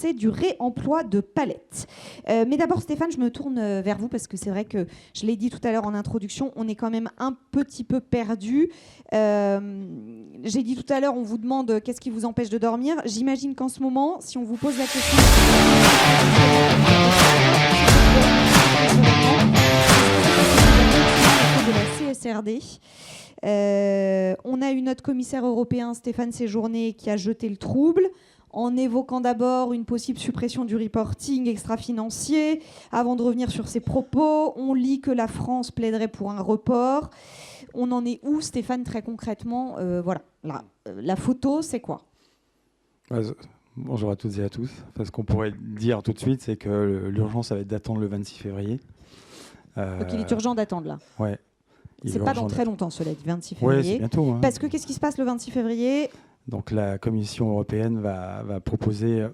français du réemploi de palettes. Mais d'abord, Stéphane, je me tourne vers vous parce que c'est vrai que je l'ai dit tout à l'heure en introduction, on est quand même un petit peu perdu. J'ai dit tout à l'heure, on vous demande qu'est-ce qui vous empêche de dormir. J'imagine qu'en ce moment, si on vous pose la question de la CSRD, on a eu notre commissaire européen Stéphane Séjourné qui a jeté le trouble en évoquant d'abord une possible suppression du reporting extra-financier. Avant de revenir sur ses propos, on lit que la France plaiderait pour un report. On en est où, Stéphane, très concrètement? Voilà, la photo, c'est quoi? Bonjour à toutes et à tous. Enfin, ce qu'on pourrait dire tout de suite, c'est que l'urgence, ça va être d'attendre le 26 février. Donc il est urgent d'attendre là. Ouais. C'est pas dans très longtemps, cela dit, 26 février. Oui, c'est bientôt. Hein. Parce que qu'est-ce qui se passe le 26 février? Donc la Commission européenne va proposer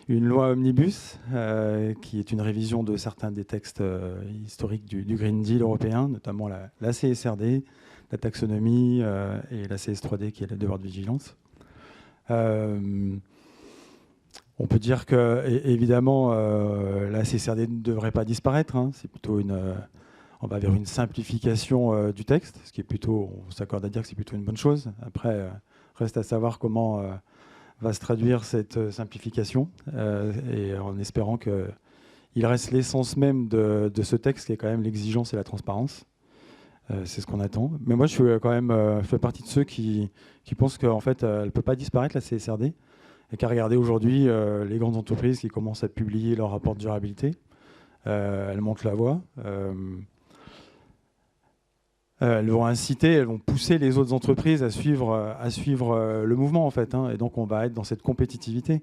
une loi omnibus, qui est une révision de certains des textes historiques du Green Deal européen, notamment la CSRD, la taxonomie et la CS3D, qui est le devoir de vigilance. On peut dire que, évidemment, la CSRD ne devrait pas disparaître. Hein. C'est plutôt on va vers une simplification du texte, ce qui est plutôt, on s'accorde à dire que c'est plutôt une bonne chose. Après, reste à savoir comment va se traduire cette simplification, et en espérant qu'il reste l'essence même de ce texte, qui est quand même l'exigence et la transparence. C'est ce qu'on attend. Mais moi, je fais partie de ceux qui pensent qu'en fait, elle ne peut pas disparaître, la CSRD. Et qu'à regarder aujourd'hui les grandes entreprises qui commencent à publier leur rapport de durabilité. Elles montrent la voie. Elles vont inciter, elles vont pousser les autres entreprises à suivre le mouvement, en fait. Hein. Et donc, on va être dans cette compétitivité.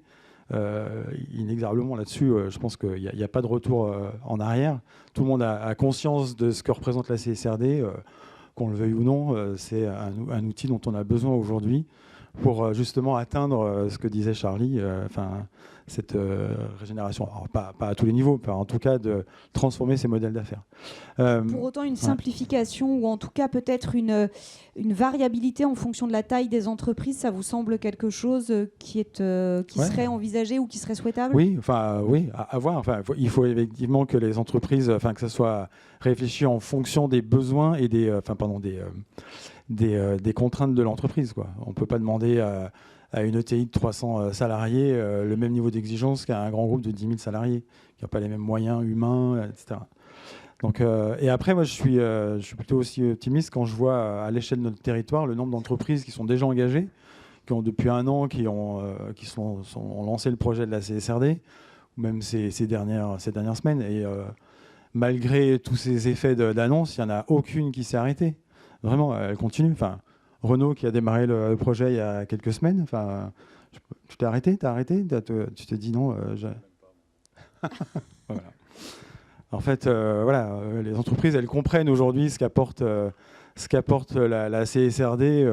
Inexorablement là-dessus, je pense qu'il n'y a pas de retour en arrière. Tout le monde a conscience de ce que représente la CSRD, qu'on le veuille ou non. C'est un outil dont on a besoin aujourd'hui pour justement atteindre ce que disait Charlie, cette régénération. Alors, pas à tous les niveaux, en tout cas de transformer ces modèles d'affaires. Pour autant, une simplification ou en tout cas peut-être une variabilité en fonction de la taille des entreprises, ça vous semble quelque chose qui serait envisagé ou qui serait souhaitable? Oui, à voir. Il faut effectivement que les entreprises, que ça soit réfléchi en fonction des besoins et des contraintes de l'entreprise, quoi. On ne peut pas demander à une ETI de 300 salariés le même niveau d'exigence qu'à un grand groupe de 10 000 salariés, qui n'a pas les mêmes moyens humains, etc. Donc, et après, moi, je suis plutôt aussi optimiste quand je vois à l'échelle de notre territoire le nombre d'entreprises qui sont déjà engagées, qui ont depuis un an, qui ont lancé le projet de la CSRD, ou même ces dernières semaines. Et malgré tous ces effets d'annonce, il n'y en a aucune qui s'est arrêtée. Vraiment, elle continue. Enfin, Renault qui a démarré le projet il y a quelques semaines. Enfin, tu t'es arrêté? Tu t'es dit non. Voilà. En fait, les entreprises, elles comprennent aujourd'hui ce qu'apporte la CSRD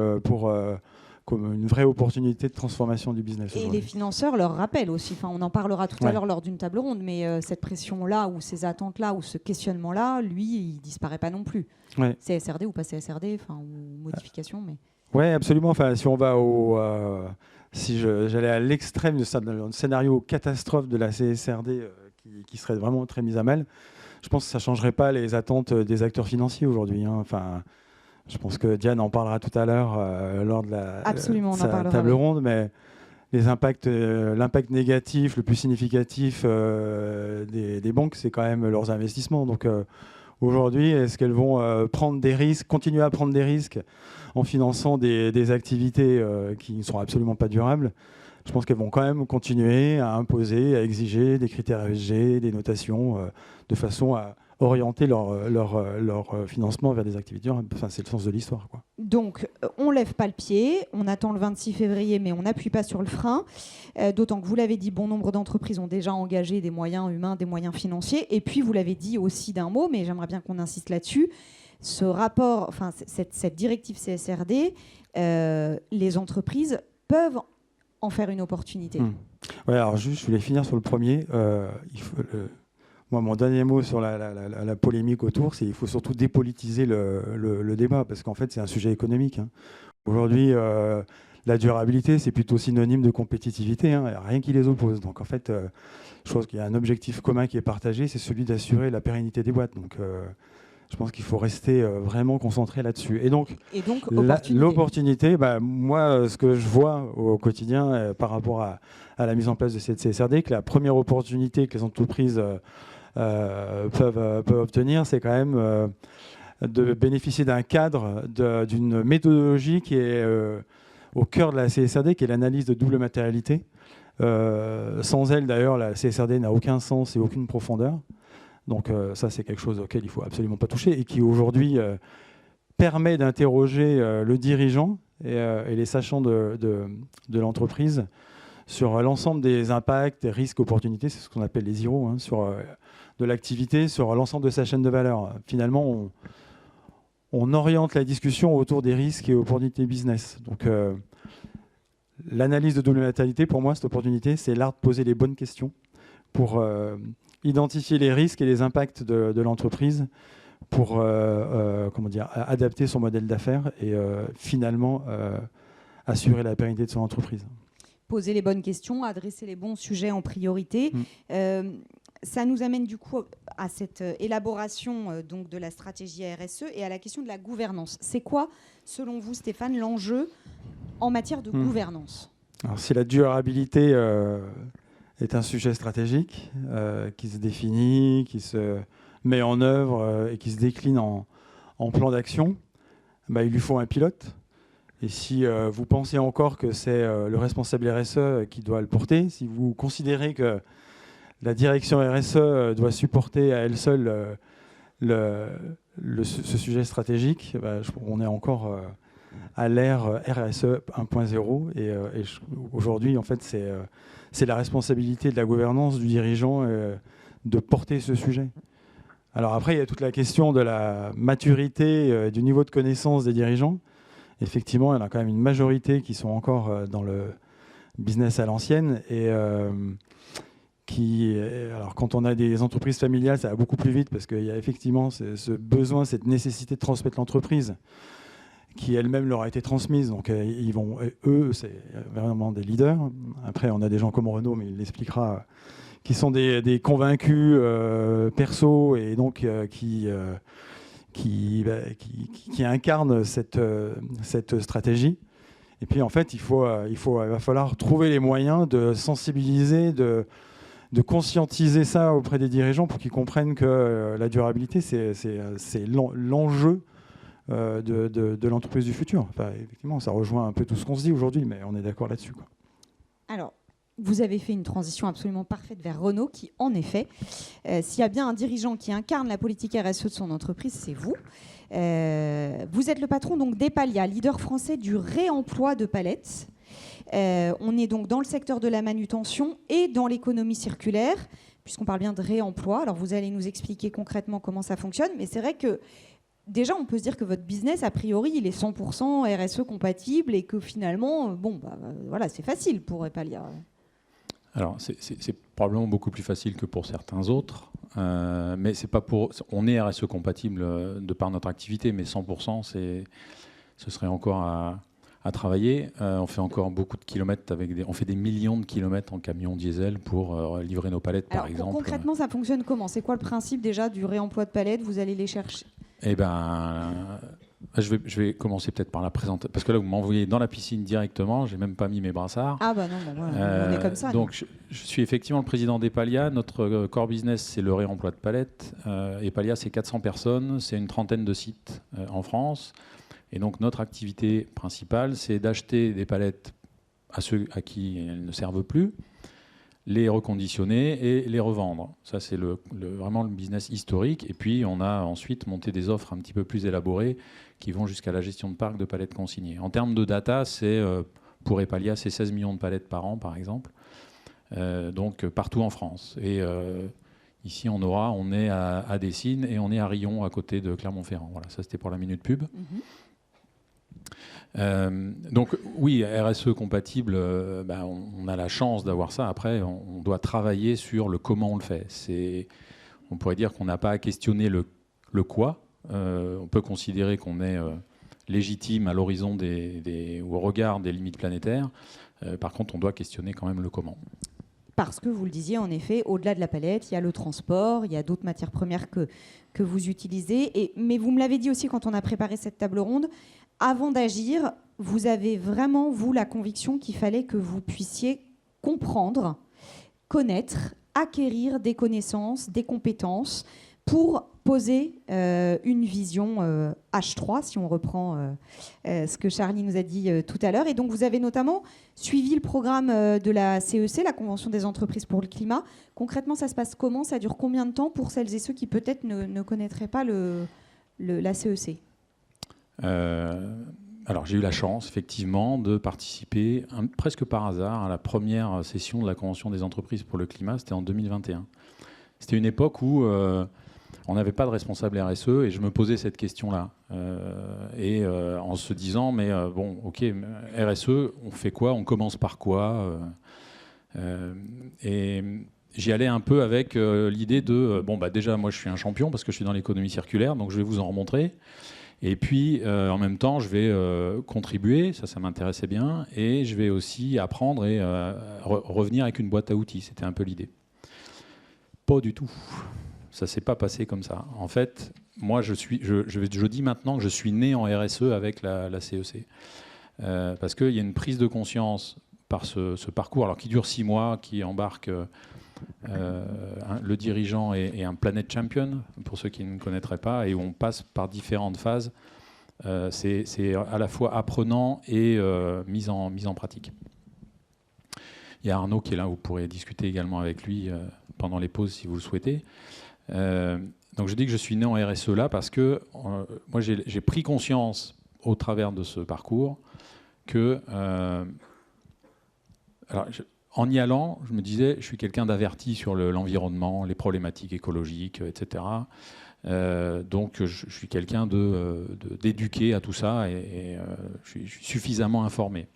comme une vraie opportunité de transformation du business. Et les financeurs leur rappellent aussi. Enfin, on en parlera tout à l'heure lors d'une table ronde, mais cette pression-là ou ces attentes-là ou ce questionnement-là, lui, il disparaît pas non plus. Ouais. CSRD ou pas CSRD, ou modification, mais... Oui, absolument. Enfin, si on va si j'allais à l'extrême de scénario catastrophe de la CSRD qui serait vraiment très mise à mal, je pense que ça ne changerait pas les attentes des acteurs financiers aujourd'hui. Hein. Enfin, je pense que Diane en parlera tout à l'heure lors de sa table ronde, mais l'impact négatif le plus significatif des banques, c'est quand même leurs investissements. Donc aujourd'hui, est-ce qu'elles vont prendre des risques, continuer à prendre des risques en finançant des activités qui ne sont absolument pas durables? Je pense qu'elles vont quand même continuer à imposer, à exiger des critères ESG, des notations, de façon à orienter leur financement vers des activités durables. Enfin, c'est le sens de l'histoire, quoi. Donc, on ne lève pas le pied, on attend le 26 février, mais on n'appuie pas sur le frein. D'autant que vous l'avez dit, bon nombre d'entreprises ont déjà engagé des moyens humains, des moyens financiers. Et puis, vous l'avez dit aussi d'un mot, mais j'aimerais bien qu'on insiste là-dessus. Ce rapport, cette directive CSRD, les entreprises peuvent en faire une opportunité. Ouais, alors juste, je voulais finir sur le premier. Moi, mon dernier mot sur la polémique autour, c'est qu'il faut surtout dépolitiser le débat, parce qu'en fait, c'est un sujet économique. Hein. Aujourd'hui, la durabilité, c'est plutôt synonyme de compétitivité, hein, rien qui les oppose. Donc en fait, je pense qu'il y a un objectif commun qui est partagé, c'est celui d'assurer la pérennité des boîtes. Donc je pense qu'il faut rester vraiment concentré là-dessus. Et donc l'opportunité, moi, ce que je vois au quotidien par rapport à la mise en place de cette CSRD, que la première opportunité que les entreprises peuvent obtenir, c'est quand même de bénéficier d'un cadre, d'une méthodologie qui est au cœur de la CSRD, qui est l'analyse de double matérialité. Sans elle, d'ailleurs, la CSRD n'a aucun sens et aucune profondeur. Donc ça, c'est quelque chose auquel il ne faut absolument pas toucher et qui aujourd'hui permet d'interroger le dirigeant et les sachants de l'entreprise sur l'ensemble des impacts, des risques, opportunités, c'est ce qu'on appelle les IRO, hein, sur de l'activité, sur l'ensemble de sa chaîne de valeur. Finalement, on oriente la discussion autour des risques et opportunités business. Donc l'analyse de double matérialité, pour moi, cette opportunité, c'est l'art de poser les bonnes questions pour identifier les risques et les impacts de l'entreprise pour adapter son modèle d'affaires et finalement assurer la pérennité de son entreprise. Poser les bonnes questions, adresser les bons sujets en priorité. Ça nous amène du coup à cette élaboration donc de la stratégie RSE et à la question de la gouvernance. C'est quoi, selon vous, Stéphane, l'enjeu en matière de gouvernance? Alors, si la durabilité est un sujet stratégique qui se définit, qui se met en œuvre et qui se décline en plan d'action, il lui faut un pilote. Et si vous pensez encore que c'est le responsable RSE qui doit le porter, si vous considérez que la direction RSE doit supporter à elle seule ce sujet stratégique, on est encore à l'ère RSE 1.0. Et aujourd'hui, en fait, c'est la responsabilité de la gouvernance du dirigeant de porter ce sujet. Alors après, il y a toute la question de la maturité, du niveau de connaissance des dirigeants. Effectivement, il y en a quand même une majorité qui sont encore dans le business à l'ancienne. Et alors quand on a des entreprises familiales, ça va beaucoup plus vite parce qu'il y a effectivement ce besoin, cette nécessité de transmettre l'entreprise qui elle-même leur a été transmise. Donc eux, c'est vraiment des leaders. Après, on a des gens comme Renaud, mais il l'expliquera, qui sont des convaincus perso et donc qui incarne cette stratégie. Et puis en fait, il va falloir trouver les moyens de sensibiliser, de conscientiser ça auprès des dirigeants pour qu'ils comprennent que la durabilité, c'est l'enjeu de l'entreprise du futur. Enfin, effectivement, ça rejoint un peu tout ce qu'on se dit aujourd'hui, mais on est d'accord là-dessus, quoi. Alors, vous avez fait une transition absolument parfaite vers Renaud, qui, en effet, s'il y a bien un dirigeant qui incarne la politique RSE de son entreprise, c'est vous. Vous êtes le patron donc d'Epalia, leader français du réemploi de palettes. On est donc dans le secteur de la manutention et dans l'économie circulaire, puisqu'on parle bien de réemploi. Alors, vous allez nous expliquer concrètement comment ça fonctionne, mais c'est vrai que déjà, on peut se dire que votre business, a priori, il est 100% RSE compatible et que finalement, voilà, c'est facile pour Epalia. Alors, c'est probablement beaucoup plus facile que pour certains autres, mais c'est pas pour. On est RSE compatible de par notre activité, mais 100%, ce serait encore à travailler. On fait encore beaucoup de kilomètres on fait des millions de kilomètres en camion diesel pour livrer nos palettes, par exemple. Concrètement, ça fonctionne comment? C'est quoi le principe déjà du réemploi de palettes? Vous allez les chercher? Eh ben, je vais commencer peut-être par la présentation, parce que là, vous m'envoyez dans la piscine directement, j'ai même pas mis mes brassards. Ah bah non, voilà, on est comme ça. Donc, je suis effectivement le président d'Epalia. Notre core business, c'est le réemploi de palettes. Epalia, c'est 400 personnes, c'est une trentaine de sites en France. Et donc, notre activité principale, c'est d'acheter des palettes à ceux à qui elles ne servent plus, les reconditionner et les revendre. Ça, c'est vraiment le business historique. Et puis, on a ensuite monté des offres un petit peu plus élaborées qui vont jusqu'à la gestion de parcs de palettes consignées. En termes de data, pour Epalia, c'est 16 millions de palettes par an, par exemple, donc partout en France. Et ici, on est à Dessines et on est à Riom, à côté de Clermont-Ferrand. Voilà, ça, c'était pour la minute pub. Donc oui, RSE compatible, on a la chance d'avoir ça. Après, on doit travailler sur le comment on le fait. On pourrait dire qu'on n'a pas à questionner le quoi. On peut considérer qu'on est légitime à l'horizon ou au regard des limites planétaires. Par contre, on doit questionner quand même le comment. Parce que vous le disiez, en effet, au-delà de la palette, il y a le transport, il y a d'autres matières premières que vous utilisez. Mais vous me l'avez dit aussi quand on a préparé cette table ronde, avant d'agir, vous avez vraiment, vous, la conviction qu'il fallait que vous puissiez comprendre, connaître, acquérir des connaissances, des compétences pour poser une vision H3, si on reprend ce que Charlie nous a dit tout à l'heure. Et donc, vous avez notamment suivi le programme de la CEC, la Convention des entreprises pour le climat. Concrètement, ça se passe comment? Ça dure combien de temps pour celles et ceux qui peut-être ne connaîtraient pas la CEC? Alors, j'ai eu la chance, effectivement, de participer presque par hasard à la première session de la Convention des entreprises pour le climat. C'était en 2021. C'était une époque où on n'avait pas de responsable RSE et je me posais cette question-là. En se disant, mais bon, ok, RSE, on fait quoi? On commence par quoi? Et j'y allais un peu avec l'idée de, déjà, moi, je suis un champion parce que je suis dans l'économie circulaire, donc je vais vous en remontrer. Et puis, en même temps, je vais contribuer, ça m'intéressait bien, et je vais aussi apprendre et revenir avec une boîte à outils. C'était un peu l'idée. Pas du tout. Ça ne s'est pas passé comme ça. En fait, moi, je dis maintenant que je suis né en RSE avec la CEC. Parce qu'il y a une prise de conscience par ce parcours, alors qui dure 6 mois, qui embarque le dirigeant et un Planet Champion, pour ceux qui ne connaîtraient pas, et où on passe par différentes phases. C'est à la fois apprenant et mise en pratique. Il y a Arnaud qui est là, vous pourrez discuter également avec lui pendant les pauses si vous le souhaitez. Donc je dis que je suis né en RSE là parce que moi j'ai pris conscience au travers de ce parcours que en y allant, je me disais, je suis quelqu'un d'averti sur l'environnement, les problématiques écologiques, etc. Donc je suis quelqu'un d'éduqué à tout ça et je suis suffisamment informé.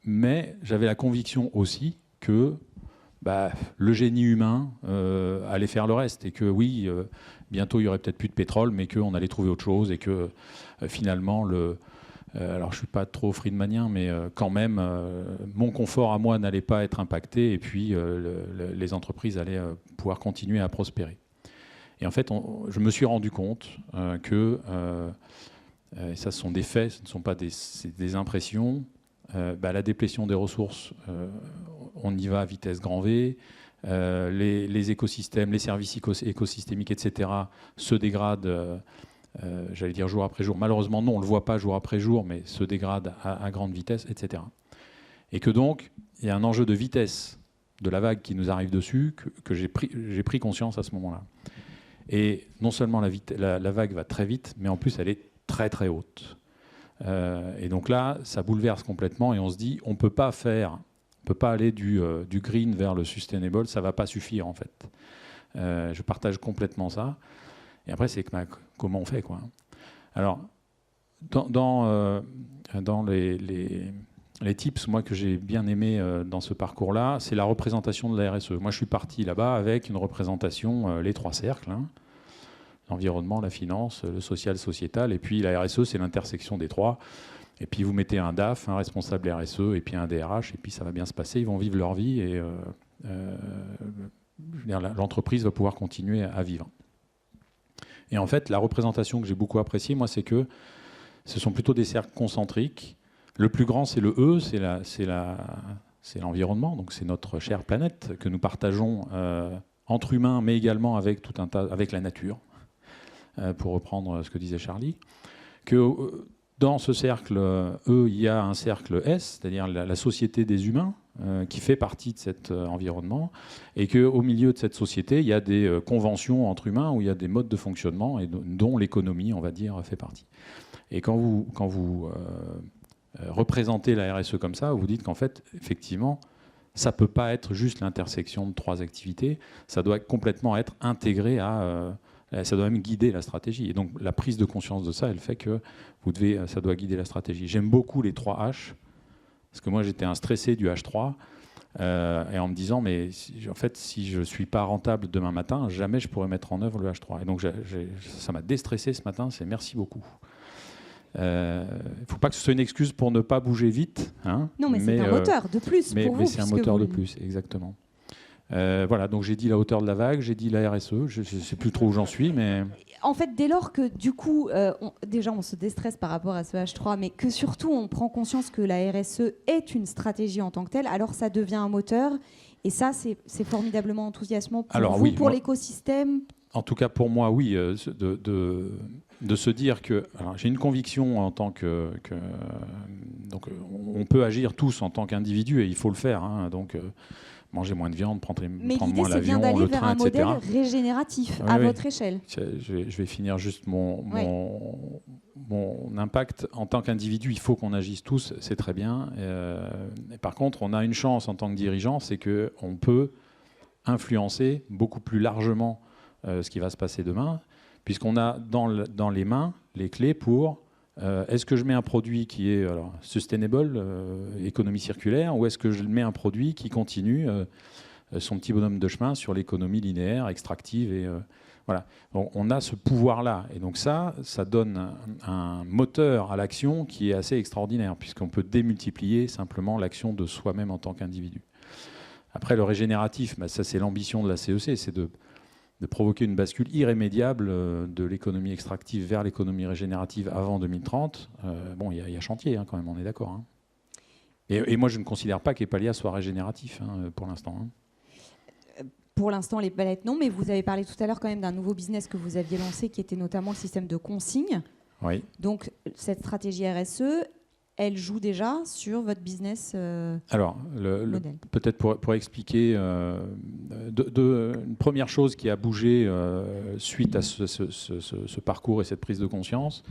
Mais j'avais la conviction aussi que le génie humain allait faire le reste et que oui, bientôt il y aurait peut-être plus de pétrole, mais qu'on allait trouver autre chose et que finalement alors je suis pas trop friedmanien, mais quand même, mon confort à moi n'allait pas être impacté et puis les entreprises allaient pouvoir continuer à prospérer. Et en fait, je me suis rendu compte que, et ça ce sont des faits, ce ne sont pas des impressions, la déplétion des ressources, on y va à vitesse grand V, les écosystèmes, les services écosystémiques, etc., se dégradent. J'allais dire jour après jour. Malheureusement, non, on ne le voit pas jour après jour, mais se dégrade à grande vitesse, etc. Et que donc, il y a un enjeu de vitesse de la vague qui nous arrive dessus que j'ai pris conscience à ce moment-là. Et non seulement la vague va très vite, mais en plus, elle est très très haute. Et donc là, ça bouleverse complètement et on se dit, on ne peut pas aller du green vers le sustainable, ça ne va pas suffire en fait. Je partage complètement ça. Et après, c'est comment on fait, quoi. Alors, dans les tips, moi, que j'ai bien aimé dans ce parcours-là, c'est la représentation de la RSE. Moi, je suis parti là-bas avec une représentation, les 3 cercles, hein, l'environnement, la finance, le social, sociétal, et puis la RSE, c'est l'intersection des 3. Et puis, vous mettez un DAF, un responsable RSE, et puis un DRH, et puis ça va bien se passer, ils vont vivre leur vie, et l'entreprise va pouvoir continuer à vivre. Et en fait, la représentation que j'ai beaucoup appréciée, moi, c'est que ce sont plutôt des cercles concentriques. Le plus grand, c'est le E, c'est l'environnement, donc c'est notre chère planète que nous partageons entre humains, mais également avec avec la nature, pour reprendre ce que disait Charlie. Que dans ce cercle E, il y a un cercle S, c'est-à-dire la société des humains, qui fait partie de cet environnement, et qu'au milieu de cette société, il y a des conventions entre humains, où il y a des modes de fonctionnement, et dont l'économie, on va dire, fait partie. Et quand vous représentez la RSE comme ça, vous dites qu'en fait, effectivement, ça ne peut pas être juste l'intersection de 3 activités, ça doit complètement être intégré ça doit même guider la stratégie. Et donc, la prise de conscience de ça, elle fait que ça doit guider la stratégie. J'aime beaucoup les 3 H, parce que moi, j'étais un stressé du H3. et en me disant, mais en fait, si je ne suis pas rentable demain matin, jamais je pourrais mettre en œuvre le H3. Et donc, ça m'a déstressé ce matin, c'est merci beaucoup. Il ne faut pas que ce soit une excuse pour ne pas bouger vite. Hein, non, mais c'est un moteur de plus pour vous. Mais c'est un moteur de plus, exactement. Voilà, donc j'ai dit la hauteur de la vague, j'ai dit la RSE, je ne sais plus trop où j'en suis, mais... En fait, dès lors que, du coup, déjà, on se déstresse par rapport à ce H3, mais que surtout, on prend conscience que la RSE est une stratégie en tant que telle, alors ça devient un moteur, et ça, c'est formidablement enthousiasmant pour vous, pour l'écosystème. En tout cas, pour moi, oui, de se dire que... Alors, j'ai une conviction en tant que donc, on peut agir tous en tant qu'individus, et il faut le faire, hein, donc... manger moins de viande, prendre moins l'avion, le train, etc. Mais l'idée, c'est bien d'aller vers un modèle régénératif à votre échelle. Je vais finir juste mon impact. En tant qu'individu, il faut qu'on agisse tous, c'est très bien. Et par contre, on a une chance en tant que dirigeant, c'est qu'on peut influencer beaucoup plus largement ce qui va se passer demain, puisqu'on a dans les mains les clés pour... est-ce que je mets un produit qui est sustainable, économie circulaire, ou est-ce que je mets un produit qui continue son petit bonhomme de chemin sur l'économie linéaire, extractive et, voilà. Donc, on a ce pouvoir-là. Et donc ça donne un moteur à l'action qui est assez extraordinaire, puisqu'on peut démultiplier simplement l'action de soi-même en tant qu'individu. Après, le régénératif, ça c'est l'ambition de la CEC, c'est de provoquer une bascule irrémédiable de l'économie extractive vers l'économie régénérative avant 2030. Bon, il y a chantier quand même, on est d'accord. Hein. Et moi, je ne considère pas qu'Epalia soit régénératif pour l'instant. Hein. Pour l'instant, les palettes, non, mais vous avez parlé tout à l'heure quand même d'un nouveau business que vous aviez lancé qui était notamment le système de consigne. Oui. Donc, cette stratégie RSE, elle joue déjà sur votre business Alors, peut-être pour expliquer, une première chose qui a bougé suite à ce parcours et cette prise de conscience,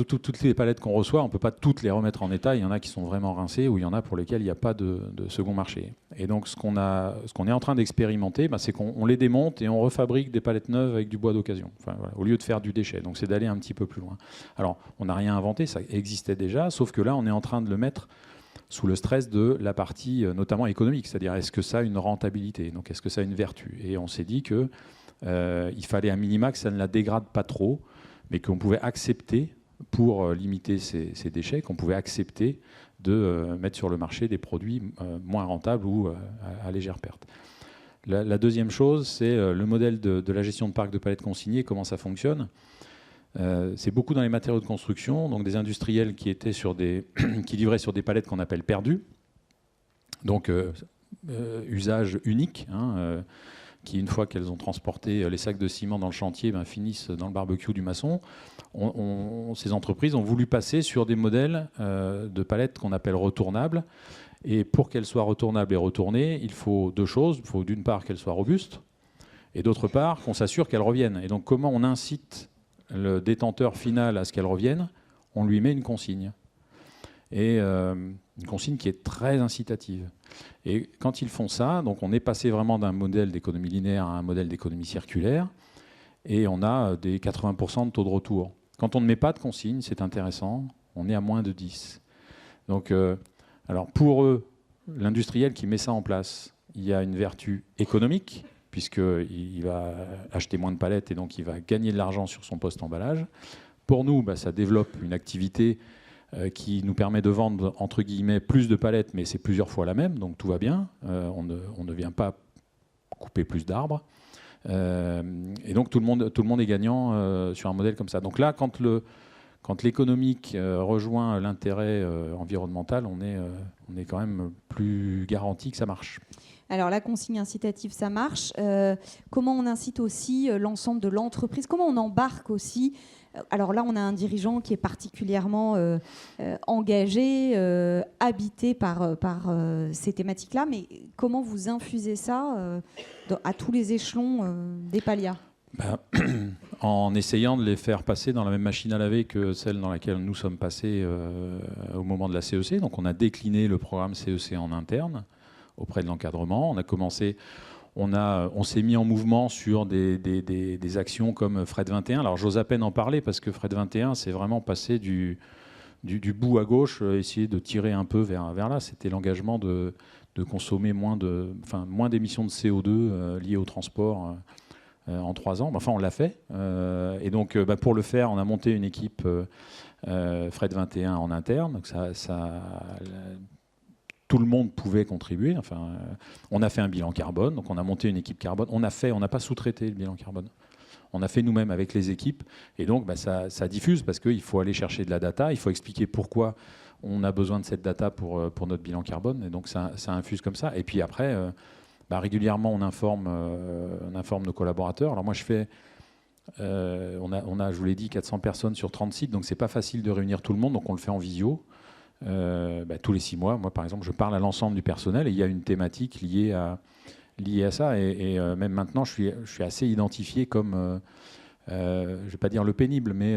toutes les palettes qu'on reçoit, on ne peut pas toutes les remettre en état. Il y en a qui sont vraiment rincées ou il y en a pour lesquelles il n'y a pas de second marché. Et donc, ce qu'on est en train d'expérimenter, c'est qu'on les démonte et on refabrique des palettes neuves avec du bois d'occasion, enfin, voilà, au lieu de faire du déchet. Donc, c'est d'aller un petit peu plus loin. Alors, on n'a rien inventé, ça existait déjà, sauf que là, on est en train de le mettre sous le stress de la partie notamment économique, c'est-à-dire est-ce que ça a une rentabilité, donc est-ce que ça a une vertu. Et on s'est dit qu'il fallait un minima que ça ne la dégrade pas trop, mais qu'on pouvait accepter, pour limiter ces déchets, qu'on pouvait accepter de mettre sur le marché des produits moins rentables ou à légère perte. La deuxième chose, c'est le modèle de la gestion de parc de palettes consignées, comment ça fonctionne. C'est beaucoup dans les matériaux de construction, donc des industriels qui livraient sur des palettes qu'on appelle perdues, donc usage unique, qui, une fois qu'elles ont transporté les sacs de ciment dans le chantier, finissent dans le barbecue du maçon. Ces entreprises ont voulu passer sur des modèles de palettes qu'on appelle retournables. Et pour qu'elles soient retournables et retournées, il faut deux choses. Il faut d'une part qu'elles soient robustes, et d'autre part qu'on s'assure qu'elles reviennent. Et donc comment on incite le détenteur final à ce qu'elles reviennent? On lui met une consigne. Et une consigne qui est très incitative. Et quand ils font ça, donc on est passé vraiment d'un modèle d'économie linéaire à un modèle d'économie circulaire, et on a des 80% de taux de retour. Quand on ne met pas de consigne, c'est intéressant, on est à moins de 10. Donc, alors pour eux, l'industriel qui met ça en place, il y a une vertu économique, puisqu'il va acheter moins de palettes et donc il va gagner de l'argent sur son post-emballage. Pour nous, ça développe une activité qui nous permet de vendre, entre guillemets, plus de palettes, mais c'est plusieurs fois la même, donc tout va bien. On ne vient pas couper plus d'arbres. Et donc tout le monde est gagnant sur un modèle comme ça. Donc là, quand l'économique rejoint l'intérêt environnemental, on est quand même plus garanti que ça marche. Alors la consigne incitative, ça marche. Comment on incite aussi l'ensemble de l'entreprise? Comment on embarque aussi? Alors là, on a un dirigeant qui est particulièrement engagé, habité par ces thématiques-là, mais comment vous infusez ça à tous les échelons d'Epalia? En essayant de les faire passer dans la même machine à laver que celle dans laquelle nous sommes passés au moment de la CEC. Donc on a décliné le programme CEC en interne auprès de l'encadrement. On a commencé... On s'est mis en mouvement sur des actions comme Fred 21. Alors j'ose à peine en parler parce que Fred 21, c'est vraiment passé du du bout à gauche, essayer de tirer un peu vers là. C'était l'engagement de consommer moins d'émissions de CO2 liées au transport en 3 ans. Enfin, on l'a fait. Et donc, pour le faire, on a monté une équipe Fred 21 en interne. Donc tout le monde pouvait contribuer. Enfin, on a fait un bilan carbone. Donc, on a monté une équipe carbone. On n'a pas sous-traité le bilan carbone. On a fait nous-mêmes avec les équipes. Et donc, ça diffuse parce qu'il faut aller chercher de la data. Il faut expliquer pourquoi on a besoin de cette data pour notre bilan carbone. Et donc, ça infuse comme ça. Et puis après, régulièrement, on informe nos collaborateurs. Alors moi, je fais... on a, je vous l'ai dit, 400 personnes sur 30 sites. Donc, c'est pas facile de réunir tout le monde. Donc, on le fait en visio. Tous les 6 mois. Moi, par exemple, je parle à l'ensemble du personnel et il y a une thématique liée à ça. Et même maintenant, je suis assez identifié comme, je ne vais pas dire le pénible, mais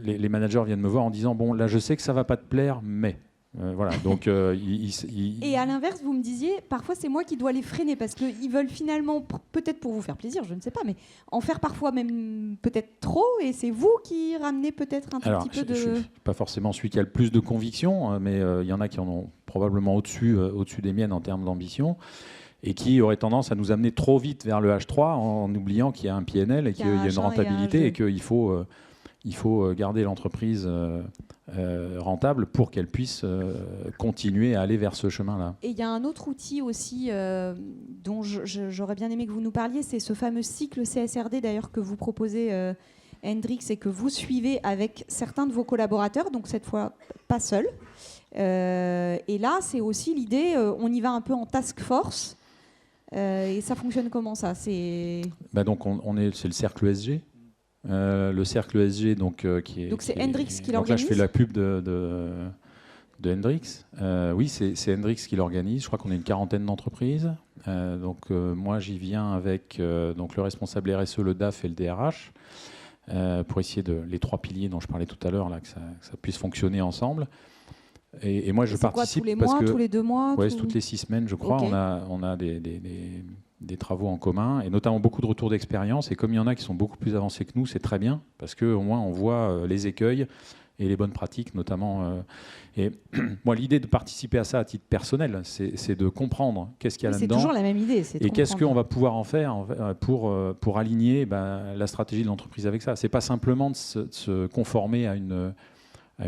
les managers viennent me voir en disant, bon, là, je sais que ça ne va pas te plaire, mais... voilà, donc Et à l'inverse, vous me disiez, parfois c'est moi qui dois les freiner parce qu'ils veulent finalement, peut-être pour vous faire plaisir, je ne sais pas, mais en faire parfois même peut-être trop, et c'est vous qui ramenez peut-être un petit peu de... Je ne suis pas forcément celui qui a le plus de conviction, mais il y en a qui en ont probablement au-dessus des miennes en termes d'ambition, et qui auraient tendance à nous amener trop vite vers le H3 en oubliant qu'il y a un PNL et qu'il y a une rentabilité et qu'il faut garder l'entreprise rentable pour qu'elle puisse continuer à aller vers ce chemin-là. Et il y a un autre outil aussi dont j'aurais bien aimé que vous nous parliez, c'est ce fameux cycle CSRD d'ailleurs que vous proposez, Hendrix, et que vous suivez avec certains de vos collaborateurs, donc cette fois pas seul. Et là, c'est aussi l'idée, on y va un peu en task force. Et ça fonctionne comment ça? Donc c'est le cercle ESG. Le cercle ESG, donc c'est Hendrix qui l'organise. Donc là, je fais la pub de Hendrix. Oui, c'est Hendrix qui l'organise. Je crois qu'on est une 40aine d'entreprises. Moi, j'y viens avec donc le responsable RSE, le DAF et le DRH pour essayer les 3 piliers dont je parlais tout à l'heure, là, que ça puisse fonctionner ensemble. Et moi, je participe tous les mois, tous les 2 mois toutes les 6 semaines, je crois. Okay. On a des travaux en commun, et notamment beaucoup de retours d'expérience. Et comme il y en a qui sont beaucoup plus avancés que nous, c'est très bien, parce qu'au moins on voit les écueils et les bonnes pratiques, notamment. Et moi, l'idée de participer à ça à titre personnel, c'est de comprendre qu'est-ce qu'il y a là-dedans. C'est toujours la même idée. Et qu'est-ce qu'on va pouvoir en faire pour aligner la stratégie de l'entreprise avec ça. Ce n'est pas simplement de se conformer à une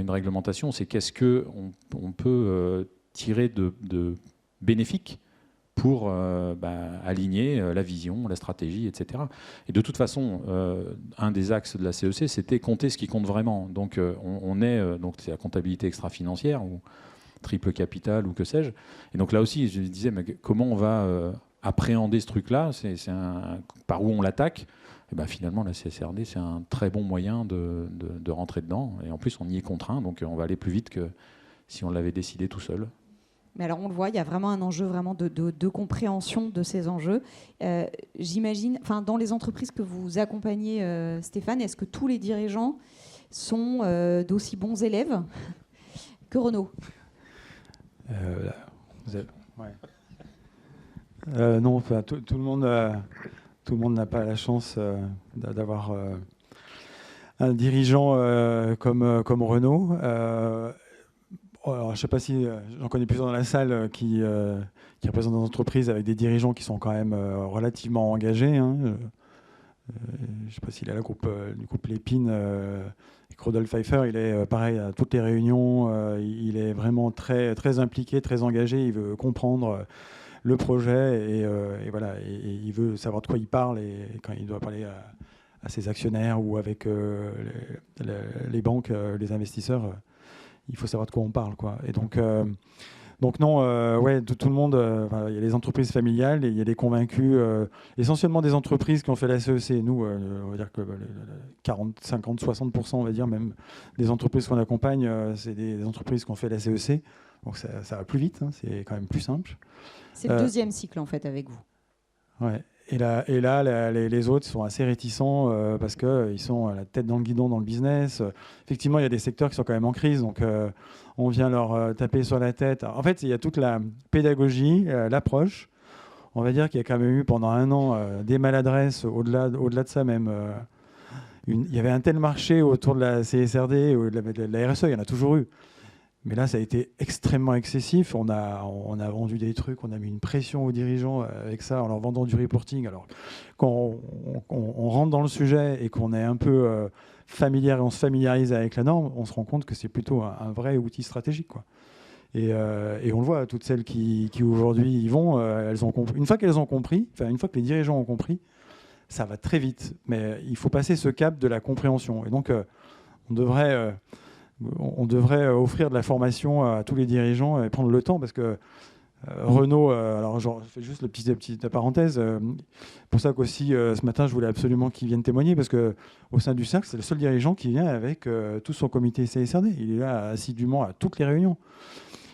réglementation, c'est qu'est-ce qu'on peut tirer de bénéfique pour aligner la vision, la stratégie, etc. Et de toute façon, un des axes de la CEC, c'était compter ce qui compte vraiment. Donc, donc c'est la comptabilité extra-financière ou triple capital ou que sais-je. Et donc là aussi, je disais, mais comment on va appréhender ce truc-là? Par où on l'attaque? Et finalement, la CSRD, c'est un très bon moyen de rentrer dedans. Et en plus, on y est contraint, donc on va aller plus vite que si on l'avait décidé tout seul. Mais alors on le voit, il y a vraiment un enjeu vraiment de compréhension de ces enjeux. J'imagine, dans les entreprises que vous accompagnez, Stéphane, est-ce que tous les dirigeants sont d'aussi bons élèves que Renault? Non, tout le monde n'a pas la chance d'avoir un dirigeant comme Renault. Alors, je ne sais pas si j'en connais plusieurs dans la salle qui représentent des entreprises avec des dirigeants qui sont quand même relativement engagés. Je ne sais pas s'il est du groupe Lépine. Rodolphe Pfeiffer, il est pareil à toutes les réunions. Il est vraiment très, très impliqué, très engagé. Il veut comprendre le projet et voilà. Et il veut savoir de quoi il parle. Et quand il doit parler à ses actionnaires ou avec les banques, les investisseurs, il faut savoir de quoi on parle, quoi. Et donc non, tout le monde, il y a les entreprises familiales et il y a des convaincus, essentiellement des entreprises qui ont fait la CEC. Nous, on va dire que 40, 50, 60%, on va dire même, des entreprises qu'on accompagne, c'est des entreprises qui ont fait la CEC. Donc ça va plus vite, c'est quand même plus simple. C'est le deuxième cycle, en fait, avec vous. Ouais. Et là, les autres sont assez réticents parce qu'ils sont la tête dans le guidon dans le business. Effectivement, il y a des secteurs qui sont quand même en crise, donc on vient leur taper sur la tête. En fait, il y a toute la pédagogie, l'approche. On va dire qu'il y a quand même eu pendant 1 an des maladresses, au-delà de ça même. il y avait un tel marché autour de la CSRD, ou de la RSE, il y en a toujours eu. Mais là, ça a été extrêmement excessif. On a vendu des trucs, on a mis une pression aux dirigeants avec ça, en leur vendant du reporting. Alors, quand on rentre dans le sujet et qu'on est un peu familier, on se familiarise avec la norme, on se rend compte que c'est plutôt un vrai outil stratégique, quoi. Et on le voit, toutes celles qui aujourd'hui y vont, elles ont compris. Une fois qu'elles ont compris, une fois que les dirigeants ont compris, ça va très vite. Mais il faut passer ce cap de la compréhension. Et donc, on devrait offrir de la formation à tous les dirigeants et prendre le temps, parce que Renault, alors je fais juste la petite parenthèse, pour ça qu'aussi ce matin je voulais absolument qu'il vienne témoigner, parce qu'au sein du cercle, c'est le seul dirigeant qui vient avec tout son comité CSRD. Il est là assidûment à toutes les réunions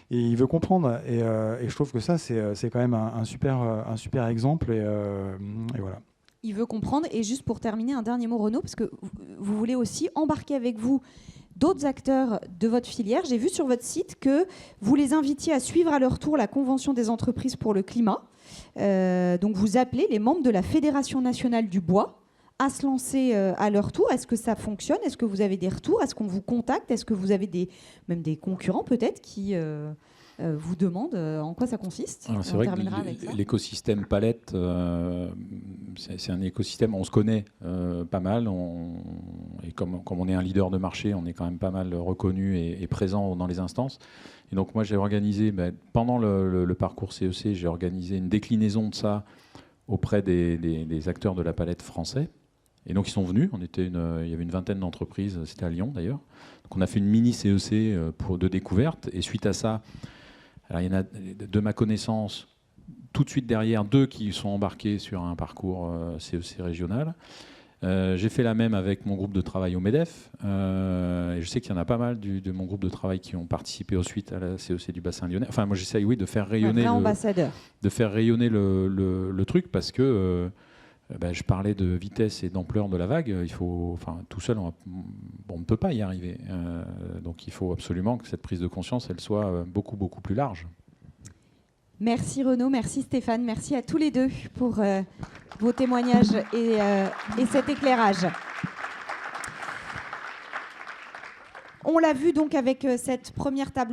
et il veut comprendre, et je trouve que ça c'est quand même un super exemple, et voilà. Il veut comprendre. Et juste pour terminer, un dernier mot, Renaud, parce que vous voulez aussi embarquer avec vous d'autres acteurs de votre filière. J'ai vu sur votre site que vous les invitiez à suivre à leur tour la Convention des entreprises pour le climat. Donc vous appelez les membres de la Fédération nationale du bois à se lancer à leur tour. Est-ce que ça fonctionne? Est-ce que vous avez des retours? Est-ce qu'on vous contacte? Est-ce que vous avez même des concurrents peut-être qui vous demandent en quoi ça consiste? Alors, c'est vrai que l'écosystème palette, c'est un écosystème, on se connaît pas mal, et comme on est un leader de marché, on est quand même pas mal reconnu et présent dans les instances. Et donc moi j'ai organisé, pendant le parcours CEC, j'ai organisé une déclinaison de ça auprès des acteurs de la palette français. Et donc ils sont venus, il y avait une vingtaine d'entreprises, c'était à Lyon d'ailleurs. Donc on a fait une mini CEC de découverte, et suite à ça, alors, il y en a, de ma connaissance, tout de suite derrière, 2 qui sont embarqués sur un parcours CEC régional. J'ai fait la même avec mon groupe de travail au MEDEF. Et je sais qu'il y en a pas mal de mon groupe de travail qui ont participé ensuite à la CEC du bassin lyonnais. Enfin, moi, j'essaye, de faire rayonner, le truc, parce que je parlais de vitesse et d'ampleur de la vague. Tout seul, on ne peut pas y arriver. Donc il faut absolument que cette prise de conscience, elle soit beaucoup, beaucoup plus large. Merci Renaud, merci Stéphane, merci à tous les deux pour vos témoignages et cet éclairage. On l'a vu donc avec cette première table